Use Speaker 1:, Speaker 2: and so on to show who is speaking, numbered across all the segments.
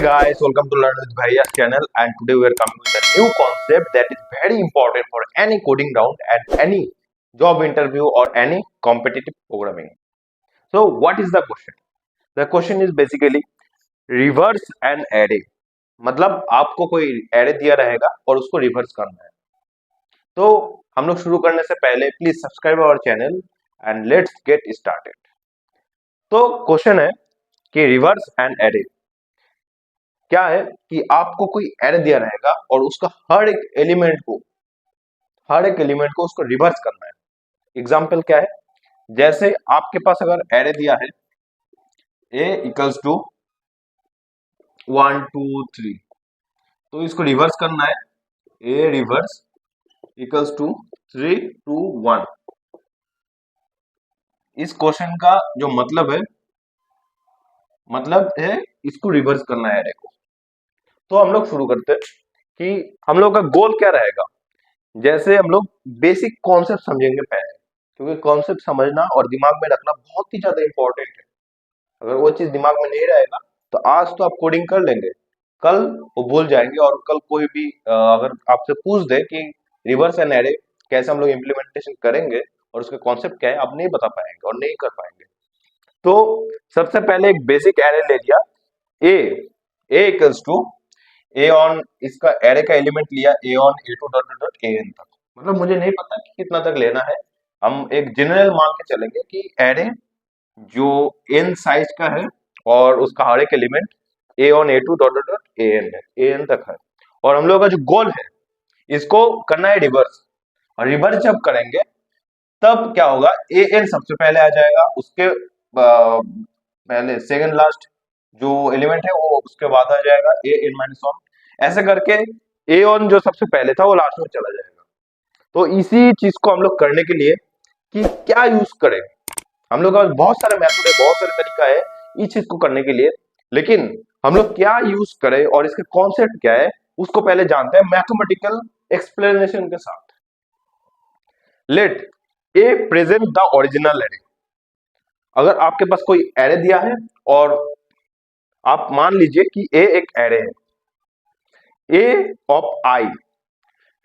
Speaker 1: guys, welcome to Learn with Bhaiya's channel, and today we are coming with a new concept that is very important for any coding round and any job interview or any competitive programming. So what is the question? The question is basically reverse an array. मतलब आपको कोई array दिया रहेगा और उसको reverse करना है. तो हम लोग शुरू करने से पहले please subscribe our channel and let's get started. तो क्वेश्चन है कि रिवर्स एन एरे क्या है कि आपको कोई एरे दिया रहेगा और उसका हर एक एलिमेंट को उसको रिवर्स करना है. एग्जाम्पल क्या है? जैसे आपके पास अगर एरे दिया है a इक्वल्स टू 1 2 3, तो इसको रिवर्स करना है a रिवर्स इक्वल्स टू 3 2 1. इस क्वेश्चन का जो मतलब है इसको रिवर्स करना है एरे को. तो हम लोग शुरू करते हैं कि हम लोग का गोल क्या रहेगा. जैसे हम लोग बेसिक कॉन्सेप्ट समझेंगे पहले, क्योंकि कॉन्सेप्ट समझना और दिमाग में रखना बहुत ही ज्यादा इंपॉर्टेंट है. अगर वो चीज दिमाग में नहीं रहेगा तो आज तो आप कोडिंग कर लेंगे, कल वो भूल जाएंगे. और कल कोई भी अगर आपसे पूछ दे कि रिवर्स एन एरे कैसे हम लोग इम्प्लीमेंटेशन करेंगे और उसका कॉन्सेप्ट क्या है, आप नहीं बता पाएंगे और नहीं कर पाएंगे. तो सबसे पहले एक बेसिक एरे ले लिया A equals to A one, इसका एरे का एलिमेंट लिया A one A two dot dot A N तक. मतलब मुझे नहीं पता कि कितना तक लेना है, हम एक जनरल मान के चलेंगे कि एरे जो एन साइज का है और उसका हर एक element a one A two dot dot dot A n है, ए एन तक है. और हम लोग का जो गोल है इसको करना है रिवर्स. और रिवर्स जब करेंगे तब क्या होगा, ए एन सबसे पहले आ जाएगा, उसके पहले सेकंड लास्ट जो एलिमेंट है वो उसके बाद आ जाएगा ए एन माइनस वन. ऐसे करके ए ऑन जो सबसे पहले था वो लास्ट में चला जाएगा. तो इसी चीज को हम लोग करने के लिए कि क्या यूज करें, हम लोग का बहुत सारे मेथड है, बहुत सारे तरीका है इस चीज को करने के लिए. लेकिन हम लोग क्या यूज करें और इसके कॉन्सेप्ट क्या है उसको पहले जानते हैं मैथमेटिकल एक्सप्लेनेशन के साथ. Let a present the original array. अगर आपके पास कोई एरे दिया है और आप मान लीजिए कि ए एक एरे है, a of I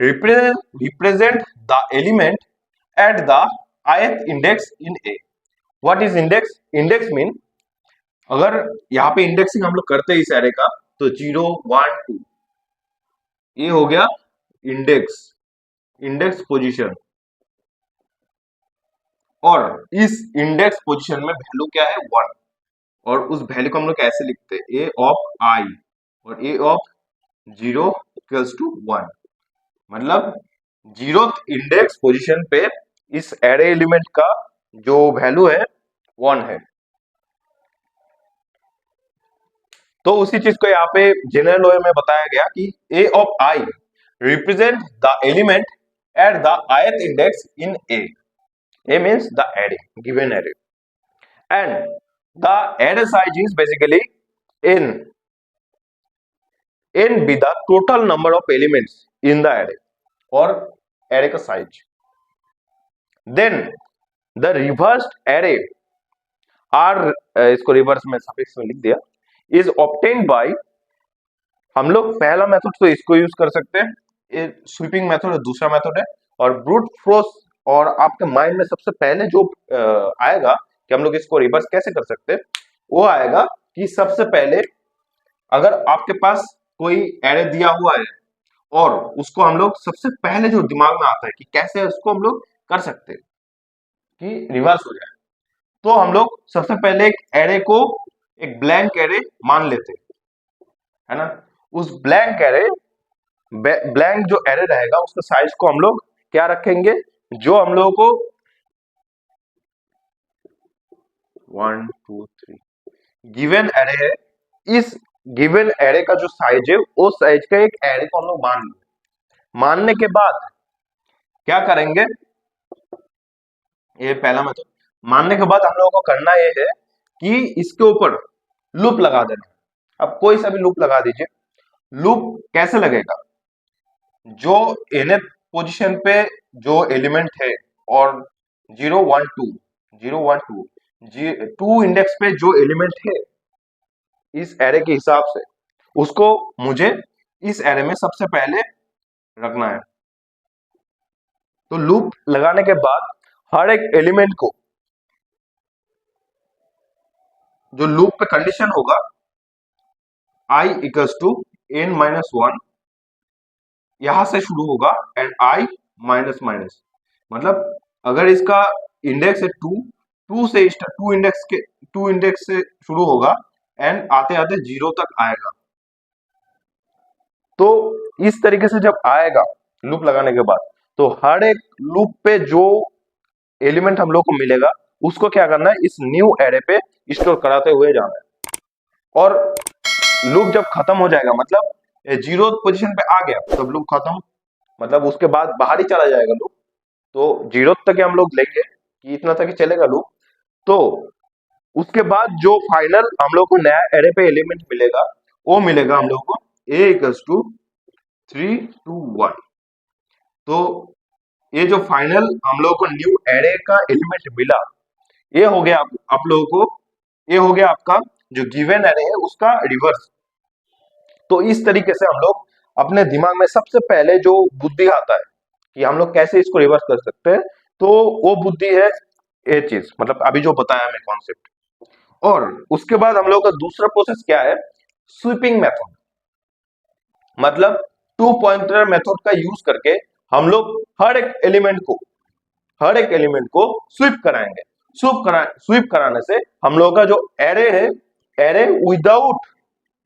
Speaker 1: represent the element at the ith index in A. What is index? Index mean अगर यहाँ पे इंडेक्सिंग हम लोग करते हैं इस एरे का तो 0 1 2 ये हो गया इंडेक्स पोजीशन. और इस इंडेक्स पोजीशन में वैल्यू क्या है 1, और उस वैल्यू को हम लोग ऐसे लिखते हैं a of I और a of 0 इक्वल्स टू 1. मतलब 0th इंडेक्स पोजीशन पे इस एरे एलिमेंट का जो वैल्यू है 1 है. तो उसी चीज को यहाँ पे जनरल वे में बताया गया कि a of I represent the element at the ith index in A. A means the array, given array, and the array size is basically n be the total number of elements in the array और array का size. Then the reversed array are इसको reverse में suffix में लिख दिया, is obtained by, हम लोग पहला मेथड तो इसको यूज कर सकते हैं, स्वीपिंग मेथड दूसरा मेथड है, और ब्रूट फोर्स. और आपके माइंड में सबसे पहले जो आएगा कि हम लोग इसको रिवर्स कैसे कर सकते हैं, वो आएगा कि सबसे पहले अगर आपके पास कोई एरे दिया हुआ है और उसको हम लोग सबसे पहले जो दिमाग में आता है कि कैसे उसको हम लोग कर सकते हैं कि रिवर्स हो जाए, तो हम लोग सबसे पहले एक एरे को एक ब्लैंक एरे मान लेते है ना. उस ब्लैंक जो एरे रहेगा उसका साइज को हम लोग क्या रखेंगे, जो हम लोगों को 1 2 3 गिवन एरे है, इस गिवन एरे का जो साइज है उस साइज का एक एरे को हम लोग मान लेंगे. मानने के बाद क्या करेंगे, ये पहला मेथड. मानने के बाद हम लोगों को करना ये है कि इसके ऊपर लूप लगा देना. अब कोई सा भी लूप लगा दीजिए. लूप कैसे लगेगा, जो nth पोजीशन पे जो एलिमेंट है और 0 1 2 2 इंडेक्स पे जो एलिमेंट है इस एरे के हिसाब से उसको मुझे इस एरे में सबसे पहले रखना है। तो लूप लगाने के बाद हर एक एलिमेंट को, जो लूप पे कंडीशन होगा i equals to n minus one, यहां से शुरू होगा एंड i माइनस माइनस, मतलब अगर इसका इंडेक्स है टू इंडेक्स से शुरू होगा एंड आते आते 0 तक आएगा। तो इस तरीके से जब आएगा लूप लगाने के बाद, तो हर एक लूप पे जो एलिमेंट हम लोग को मिलेगा उसको क्या करना है, इस न्यू एरे पे स्टोर कराते हुए जाना है। और लूप जब खत्म हो जाएगा, मतलब 0 पोजीशन पे आ गया, तब लूप खत्म, मतलब उसके बाद बाहर ही चला जाएगा लूप। तो 0 तक ही हम लोग लेंगे कि इतना तक ही चलेगा लूप। तो उसके बाद जो फाइनल हम लोग को नया एरे पे एलिमेंट मिलेगा, वो मिलेगा हम लोग को a इक्वल्स टू 3 2 1। तो ये जो फाइनल हम लोग को न्यू एरे का एलिमेंट मिला, ये हो गया आप लोगों को, ये हो गया आपका जो गिवन एरे है उसका रिवर्स। तो इस तरीके से हम लोग अपने दिमाग में सबसे पहले जो बुद्धि आता है कि हम लोग कैसे इसको रिवर्स कर सकते हैं, तो वो बुद्धि है ये चीज, मतलब अभी जो बताया मैं कॉन्सेप्ट। और उसके बाद हम लोग का दूसरा प्रोसेस क्या है, स्वीपिंग मेथड, मतलब टू पॉइंटर मेथड का यूज करके हम लोग हर एक एलिमेंट को स्वीप कराएंगे। स्वीप कराने से हम लोग का जो एरे है, array without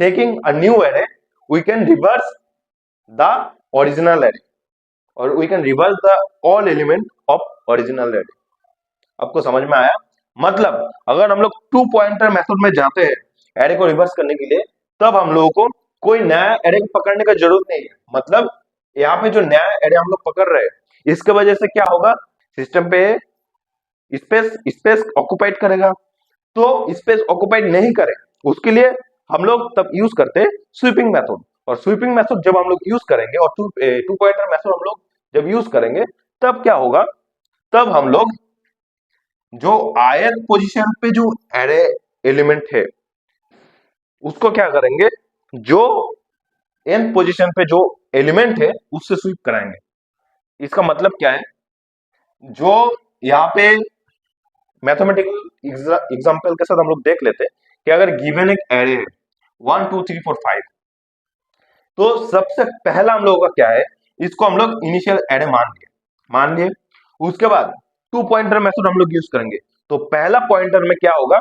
Speaker 1: taking a new array, we can reverse the original array, और we can reverse the all element of original array. आपको समझ में आया? मतलब अगर हम लोग टू पॉइंटर मेथड में जाते हैं एरे को रिवर्स करने के लिए, तब हम लोगों को कोई नया एरे पकड़ने का जरूरत नहीं है। मतलब यहाँ पे जो नया एरे हम लोग पकड़ रहे हैं, इसके वजह से क्या होगा, सिस्टम पे स्पेस स्पेस ऑक्युपाइड करेगा। तो स्पेस ऑक्युपाइड नहीं करे, उसके लिए हम लोग तब यूज करते हैं स्वीपिंग मेथड। और स्वीपिंग मेथड जब हम लोग यूज करेंगे और टू पॉइंटर मेथड हम लोग जब यूज करेंगे, तब क्या होगा, तब हम लोग जो आयर पोजीशन पे जो एरे एलिमेंट है उसको क्या करेंगे, जो एन पोजीशन पे जो एलिमेंट है उससे स्वीप कराएंगे। इसका मतलब क्या है, जो यहाँ पे मैथमेटिकल एग्जांपल के साथ हम लोग देख लेते हैं कि अगर गिवन एक एरे है 1 2 3 4 5, तो सबसे पहला हम लोगों का क्या है, इसको हम लोग इनिशियल एरे मान लिए। उसके बाद टू पॉइंटर मेथड हम लोग यूज करेंगे। तो पहला पॉइंटर में क्या होगा,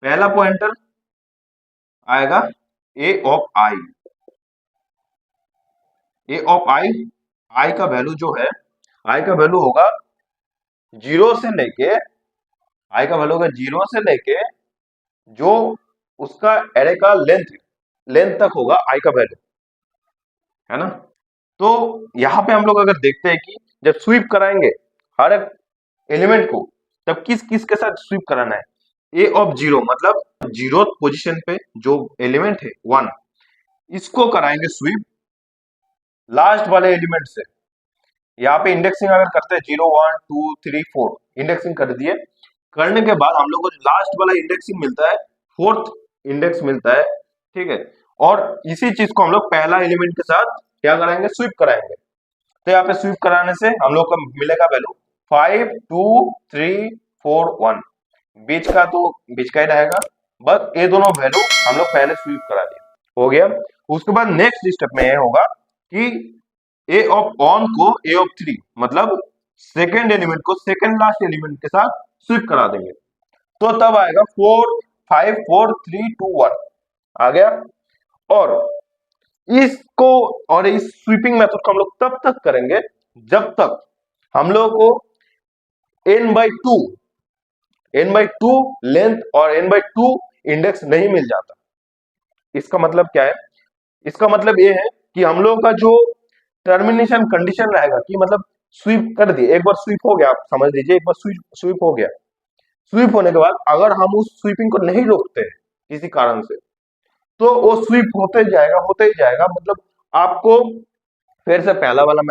Speaker 1: पहला पॉइंटर आएगा ए ऑफ आई, ए ऑफ आई, आई का वैल्यू जो है, आई का वैल्यू होगा जीरो से लेके, आई का वैल्यू होगा जीरो से लेके जो उसका एरे का लेंथ तक होगा आई का वैल्यू, है ना। तो यहाँ पे हम लोग अगर देखते हैं कि जब स्वीप कराएंगे हर एक एलिमेंट को, तब किस किस के साथ स्वीप कराना है, ए ऑफ जीरो, मतलब जीरो पोजीशन पे जो एलिमेंट है 1, इसको कराएंगे स्वीप लास्ट वाले एलिमेंट से। यहाँ पे इंडेक्सिंग अगर करते हैं 0 1 2 3 4, इंडेक्सिंग कर दिए, करने के बाद हम लोग को लास्ट वाला इंडेक्सिंग मिलता है, फोर्थ इंडेक्स मिलता है, ठीक है। और इसी चीज को हम लोग पहला एलिमेंट के साथ क्या कराएंगे, स्वीप कराएंगे। तो यहाँ पे स्वीप कराने से हम लोग को मिलेगा वैल्यू 5 2 3 4 1, बीच का तो बीच का ही रहेगा, बस ये दोनों वैल्यू हम लोग पहले स्वीप करा दिए, हो गया। उसके बाद नेक्स्ट स्टेप में यह होगा कि ए ऑफ ऑन को ए ऑफ 3, मतलब सेकेंड एलिमेंट को सेकेंड लास्ट एलिमेंट के साथ स्वीप करा देंगे। तो तब आएगा 4 5 4 3 2 1 आ गया। और इसको, और इस स्वीपिंग मेथड को हम लोग तब तक करेंगे जब तक हम लोग को n/2 लेंथ और n/2 इंडेक्स नहीं मिल जाता। इसका मतलब क्या है, इसका मतलब ये है कि हम लोगों का जो टर्मिनेशन कंडीशन रहेगा कि मतलब स्वीप कर दिए, एक बार स्वीप हो गया, आप समझ लीजिए एक बार स्वीप हो गया, स्वीप होने के बाद अगर हम उस स्वीपिंग को नहीं रोकते किसी कारण से, तो वो स्वीप होते ही जाएगा, मतलब आपको फिर से पहला वाला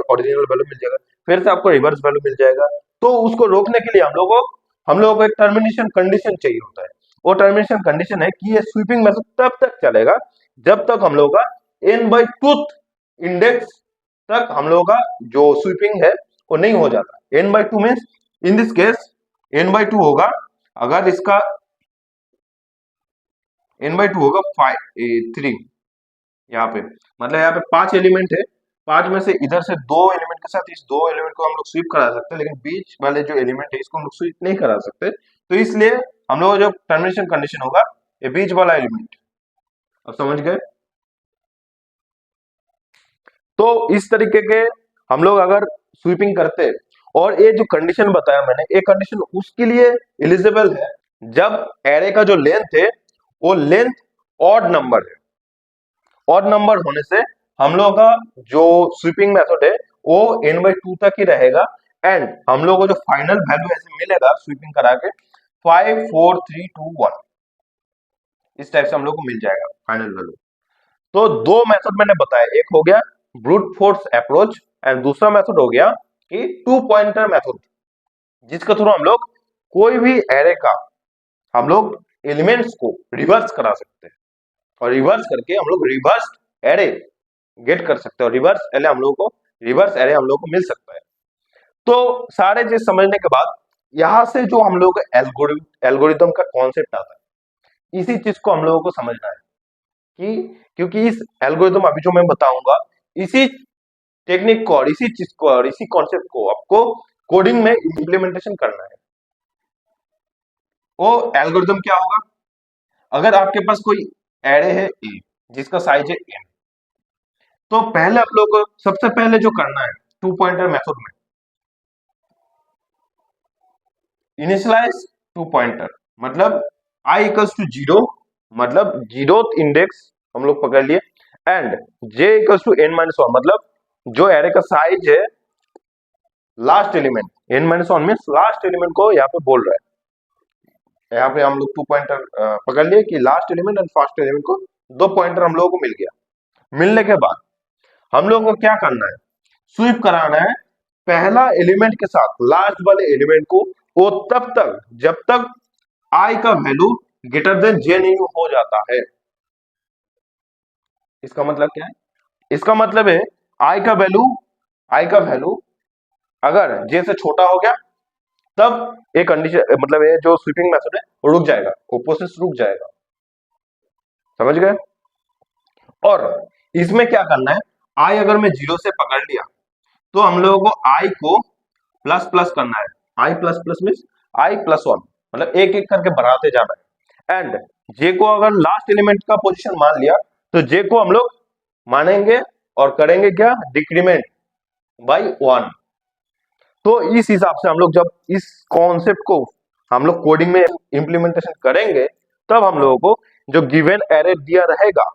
Speaker 1: ओरिजिनल वैल्यू मिल जाएगा, फिर से आपको रिवर्स वैल्यू मिल जाएगा। तो उसको रोकने के लिए हम लोगों को एक टर्मिनेशन कंडीशन चाहिए होता है। वो टर्मिनेशन कंडीशन है कि ये स्वीपिंग मेथड तब तक चलेगा जब तक हम लोग का n/2 इंडेक्स तक हम लोग का जो स्वीपिंग है वो नहीं हो जाता। n/2 means in this case n/2 होगा, अगर इसका n/2 होगा 3 यहाँ पे, मतलब यहाँ पे 5 एलिमेंट है, 5 में से इधर से 2 एलिमेंट के साथ इस 2 एलिमेंट को हम लोग स्वीप करा सकते हैं, लेकिन बीच वाले जो एलिमेंट है इसको हम लोग स्वीप नहीं करा सकते। तो इसलिए हम लोग जो टर्मिनेशन कंडीशन होगा ये बीच वाला एलिमेंट। अब समझ गए? तो इस तरीके के हम लोग अगर स्वीपिंग करते, और ये जो कंडीशन बताया मैंने, ये कंडीशन उसके लिए एलिजिबल है जब एरे का जो लेंथ है वो लेंथ ऑड नंबर है। ऑड नंबर होने से हम लोग का जो स्वीपिंग मेथड है वो n/2 तक ही रहेगा, एंड हम लोग को जो फाइनल वैल्यू ऐसे मिलेगा स्वीपिंग करा के 5 4 3 2 1 इस टाइप से हम लोग को मिल जाएगा फाइनल वैल्यू। तो दो मेथड मैंने बताया, एक हो गया ब्रूट फोर्स अप्रोच एंड दूसरा मेथड हो गया कि 2 पॉइंटर मेथड, जिसके थ्रू हम लोग कोई भी एरे का हम लोग एलिमेंट्स को रिवर्स करा सकते हैं, और रिवर्स करके हम लोग रिवर्स एरे गेट कर सकते हैं, और रिवर्स एरे हम लोग को मिल सकता है। तो सारे चीज समझने के बाद यहां से जो हम लोग एल्गोरिथम का कॉन्सेप्ट आता है, इसी चीज को हम लोगों को समझना है कि क्योंकि इस एल्गोरिथम अभी जो मैं बताऊंगा, इसी टेक्निक को और इसी चीज को और इसी कॉन्सेप्ट को आपको कोडिंग में इंप्लीमेंटेशन करना है। वो एल्गोरिथम क्या होगा? अगर आपके पास कोई एरे है ए जिसका साइज है n, तो पहले आप लोग को सबसे पहले जो करना है 2 पॉइंटर मेथड में इनिशियलाइज 2 पॉइंटर, मतलब i इक्वल्स टू 0, मतलब 0th इंडेक्स हम लोग पकड़ लिए, and j equals to n-1, मतलब जो एरे का साइज है last element, n-1 means last element को यहाँ पे बोल रहा है। यहाँ पे हम लोग 2 पॉइंटर पकड़ लिए कि last element and first element को 2 पॉइंटर हम लोगों को मिल गया। मिलने के बाद हम लोगों को क्या करना है? स्वीप कराना है पहला एलिमेंट के साथ लास्ट वाले एलिमेंट को, वो तब तक जब तक i का वैल्यू ग्रेटर देन j नहीं हो जाता है। इसका मतलब क्या है? इसका मतलब है i का वैल्यू अगर j से छोटा हो गया तब एक कंडीशन, मतलब ये जो स्वीपिंग मेथड है वो रुक जाएगा, वो प्रोसेस रुक जाएगा। समझ गए? और इसमें क्या करना है, i अगर मैं 0 से पकड़ लिया तो हम लोगों को i को प्लस प्लस करना है। i plus plus means i plus 1, मतलब एक एक करके बढ़ाते जाना है। एंड j को अगर लास्ट एलिमेंट का पोजीशन मान लिया तो j को हम लोग मानेंगे और करेंगे क्या? Decrement by 1। तो इस हिसाब से हम लोग जब इस कॉन्सेप्ट को हम लोग कोडिंग में इंप्लीमेंटेशन करेंगे, तब हम लोगों को जो गिवन एरे दिया रहेगा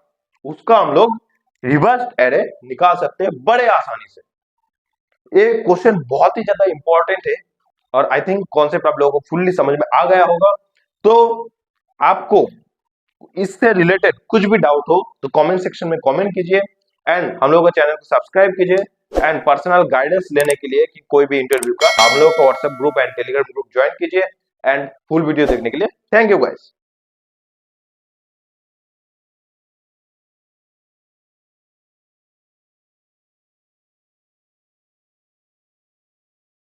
Speaker 1: उसका हम लोग रिवर्स एरे निकाल सकते हैं बड़े आसानी से। ये क्वेश्चन बहुत ही ज्यादा इंपॉर्टेंट है, और आई थिंक कॉन्सेप्ट आप लोगों को फुल्ली समझ में आ गया होगा। तो आपको इससे रिलेटेड कुछ भी डाउट हो तो कमेंट सेक्शन में कमेंट कीजिए, एंड हम लोगों के चैनल को सब्सक्राइब कीजिए, एंड पर्सनल गाइडेंस लेने के लिए कि कोई भी इंटरव्यू का हम लोगों का WhatsApp group and Telegram group join कीजिए, एंड फुल वीडियो देखने के लिए थैंक यू गाइस।